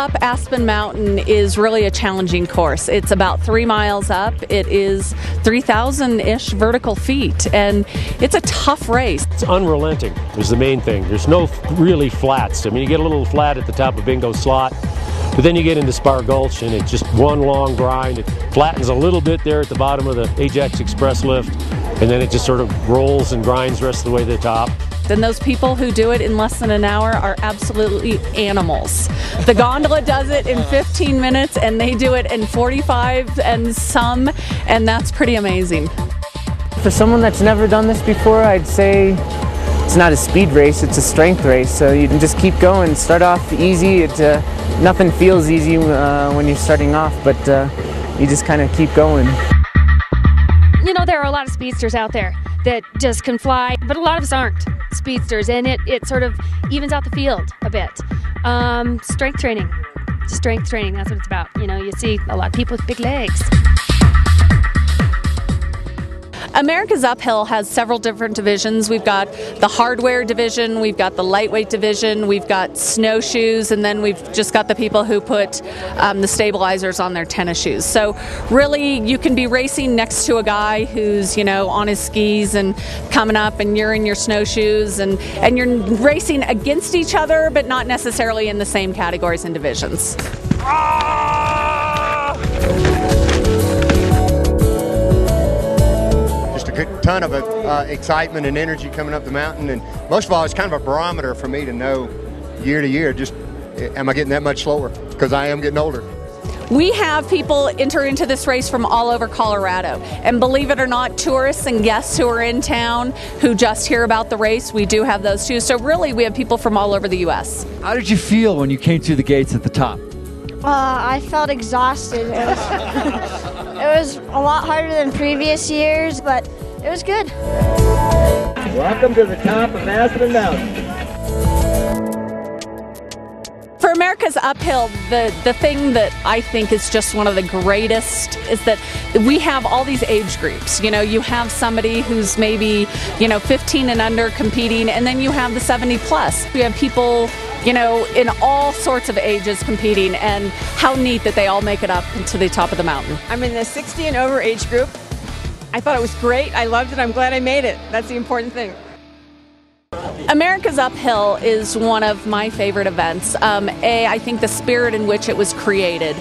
up Aspen Mountain is really a challenging course. It's about 3 miles up. It is 3,000-ish vertical feet, and it's a tough race. It's unrelenting is the main thing. There's no really flats. I mean, you get a little flat at the top of Bingo Slot, but then you get into Spar Gulch, and it's just one long grind. It flattens a little bit there at the bottom of the Ajax Express lift, and then it just sort of rolls and grinds the rest of the way to the top. And those people who do it in less than an hour are absolutely animals. The gondola does it in 15 minutes, and they do it in 45 and some, and that's pretty amazing. For someone that's never done this before, I'd say it's not a speed race, it's a strength race. So you can just keep going, start off easy. Nothing feels easy when you're starting off, but you just kind of keep going. You know, there are a lot of speedsters out there that just can fly, but a lot of us aren't speedsters, and it sort of evens out the field a bit. Strength training, that's what it's about. You know, you see a lot of people with big legs. America's Uphill has several different divisions. We've got the hardware division, we've got the lightweight division, we've got snowshoes, and then we've just got the people who put the stabilizers on their tennis shoes. So really, you can be racing next to a guy who's, you know, on his skis and coming up, and you're in your snowshoes, and you're racing against each other, but not necessarily in the same categories and divisions. A ton of excitement and energy coming up the mountain, and most of all, it's kind of a barometer for me to know year to year, just am I getting that much slower, because I am getting older. We have people enter into this race from all over Colorado, and believe it or not, tourists and guests who are in town who just hear about the race, we do have those too. So really, we have people from all over the U.S. How did you feel when you came through the gates at the top? I felt exhausted. It was a lot harder than previous years, but it was good. Welcome to the top of Aspen Mountain. For America's Uphill, the thing that I think is just one of the greatest is that we have all these age groups. You know, you have somebody who's maybe, 15 and under competing, and then you have the 70 plus. We have people, in all sorts of ages competing, and how neat that they all make it up to the top of the mountain. I'm in the 60 and over age group. I thought it was great. I loved it. I'm glad I made it. That's the important thing. America's Uphill is one of my favorite events. I think the spirit in which it was created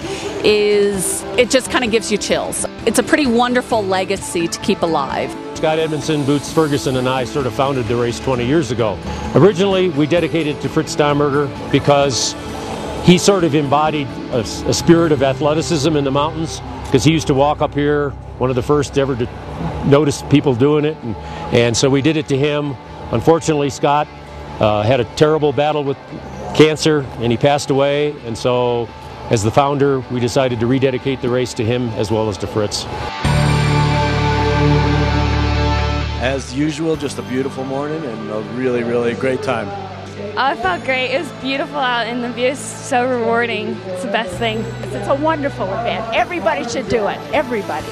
it just kind of gives you chills. It's a pretty wonderful legacy to keep alive. Scott Edmondson, Boots Ferguson, and I sort of founded the race 20 years ago. Originally, we dedicated it to Fritz Steinberger because he sort of embodied a spirit of athleticism in the mountains, because he used to walk up here, one of the first ever to notice people doing it, and so we did it to him. Unfortunately, Scott had a terrible battle with cancer, and he passed away, and so as the founder, we decided to rededicate the race to him as well as to Fritz. As usual, just a beautiful morning and a really, really great time. I felt great. It was beautiful out, and the view is so rewarding. It's the best thing. It's a wonderful event. Everybody should do it. Everybody.